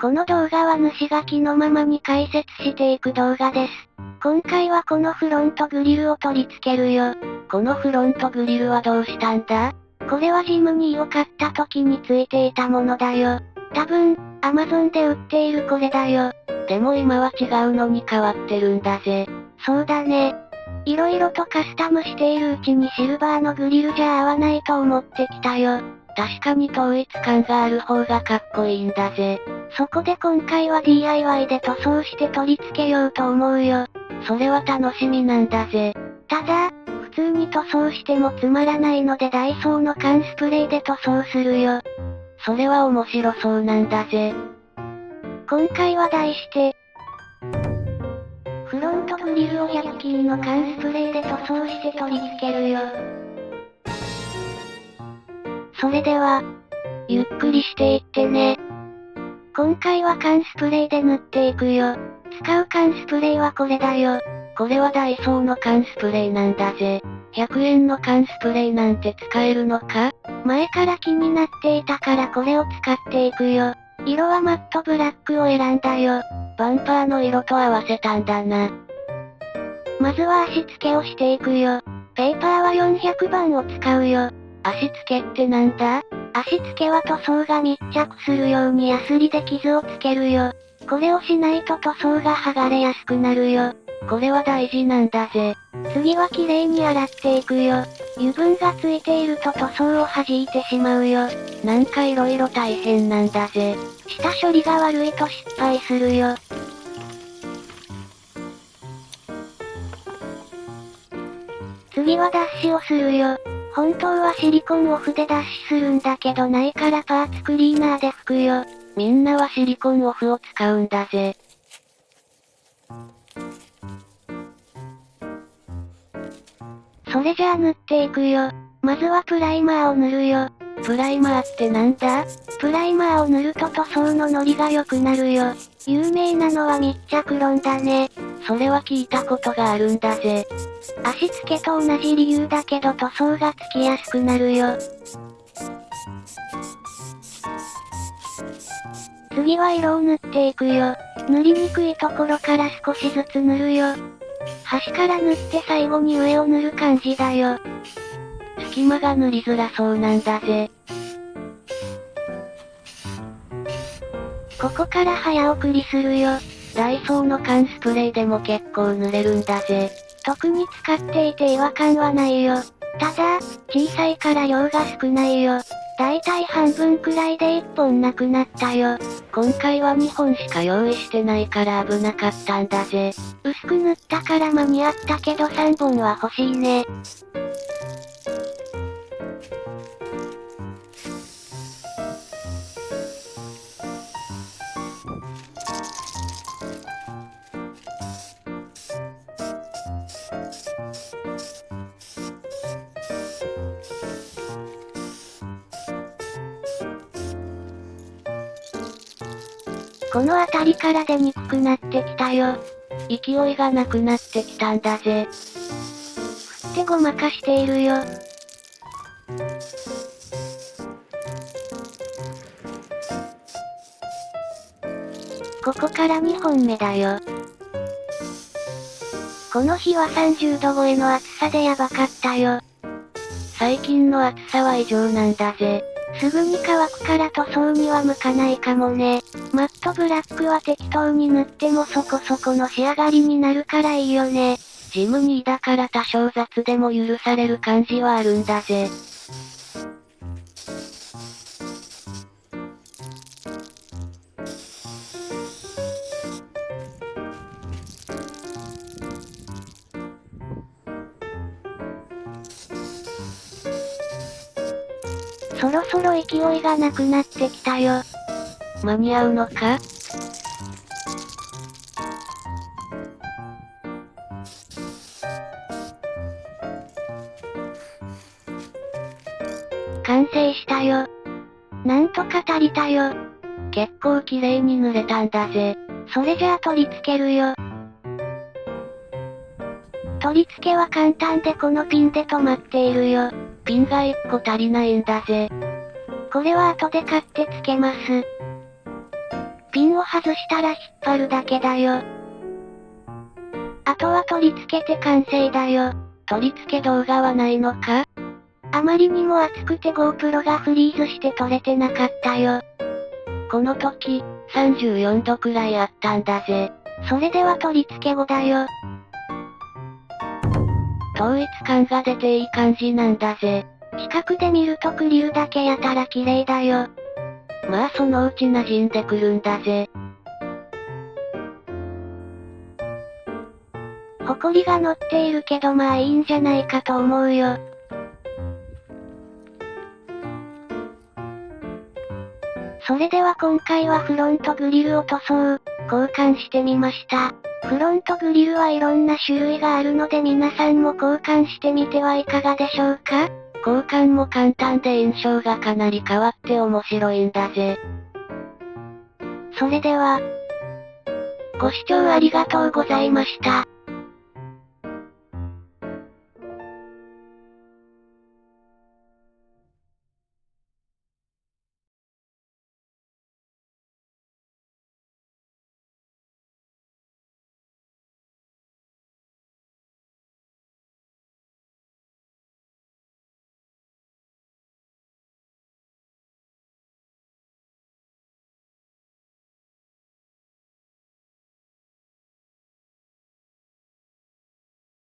この動画は主が気のままに解説していく動画です。今回はこのフロントグリルを取り付けるよ。このフロントグリルはどうしたんだ？これはジムニーを買った時についていたものだよ。多分、Amazon で売っているこれだよ。でも今は違うのに変わってるんだぜ。そうだね。色々とカスタムしているうちにシルバーのグリルじゃ合わないと思ってきたよ。確かに統一感がある方がかっこいいんだぜ。そこで今回は DIY で塗装して取り付けようと思うよ。それは楽しみなんだぜ。ただ、普通に塗装してもつまらないのでダイソーの缶スプレーで塗装するよ。それは面白そうなんだぜ。今回は題して、フロントグリルを100均の缶スプレーで塗装して取り付けるよ。それでは、ゆっくりしていってね。今回は缶スプレーで塗っていくよ。使う缶スプレーはこれだよ。これはダイソーの缶スプレーなんだぜ。100円の缶スプレーなんて使えるのか？前から気になっていたからこれを使っていくよ。色はマットブラックを選んだよ。バンパーの色と合わせたんだな。まずは足付けをしていくよ。ペーパーは400番を使うよ。足付けってなんだ？足付けは塗装が密着するようにヤスリで傷をつけるよ。これをしないと塗装が剥がれやすくなるよ。これは大事なんだぜ。次は綺麗に洗っていくよ。油分がついていると塗装を弾いてしまうよ。なんか色々大変なんだぜ。下処理が悪いと失敗するよ。次は脱脂をするよ。本当はシリコンオフで脱脂するんだけどないからパーツクリーナーで拭くよ。みんなはシリコンオフを使うんだぜ。それじゃあ塗っていくよ。まずはプライマーを塗るよ。プライマーってなんだ？プライマーを塗ると塗装のノリが良くなるよ。有名なのは密着論だね。それは聞いたことがあるんだぜ。足付けと同じ理由だけど塗装がつきやすくなるよ。次は色を塗っていくよ。塗りにくいところから少しずつ塗るよ。端から塗って最後に上を塗る感じだよ。隙間が塗りづらそうなんだぜ。ここから早送りするよ。ダイソーの缶スプレーでも結構塗れるんだぜ。特に使っていて違和感はないよ。ただ、小さいから量が少ないよ。だいたい半分くらいで1本なくなったよ。今回は2本しか用意してないから危なかったんだぜ。薄く塗ったから間に合ったけど3本は欲しいね。この辺りから出にくくなってきたよ。勢いがなくなってきたんだぜ。振ってごまかしているよ。ここから2本目だよ。この日は30度超えの暑さでやばかったよ。最近の暑さは異常なんだぜ。すぐに乾くから塗装には向かないかもね。マットブラックは適当に塗ってもそこそこの仕上がりになるからいいよね。ジムニーだから多少雑でも許される感じはあるんだぜ。そろそろ勢いがなくなってきたよ。間に合うのか？完成したよ。なんとか足りたよ。結構綺麗に塗れたんだぜ。それじゃあ取り付けるよ。取り付けは簡単でこのピンで止まっているよ。ピンが1個足りないんだぜ。これは後で買ってつけます。ピンを外したら引っ張るだけだよ。あとは取り付けて完成だよ。取り付け動画はないのか？あまりにも暑くて GoPro がフリーズして撮れてなかったよ。この時、34度くらいあったんだぜ。それでは取り付け後だよ。統一感が出ていい感じなんだぜ。近くで見るとグリルだけやたら綺麗だよ。まあそのうち馴染んでくるんだぜ。ホコリが乗っているけどまあいいんじゃないかと思うよ。それでは今回はフロントグリルを塗装、交換してみました。フロントグリルはいろんな種類があるので皆さんも交換してみてはいかがでしょうか？交換も簡単で印象がかなり変わって面白いんだぜ。それでは、ご視聴ありがとうございました。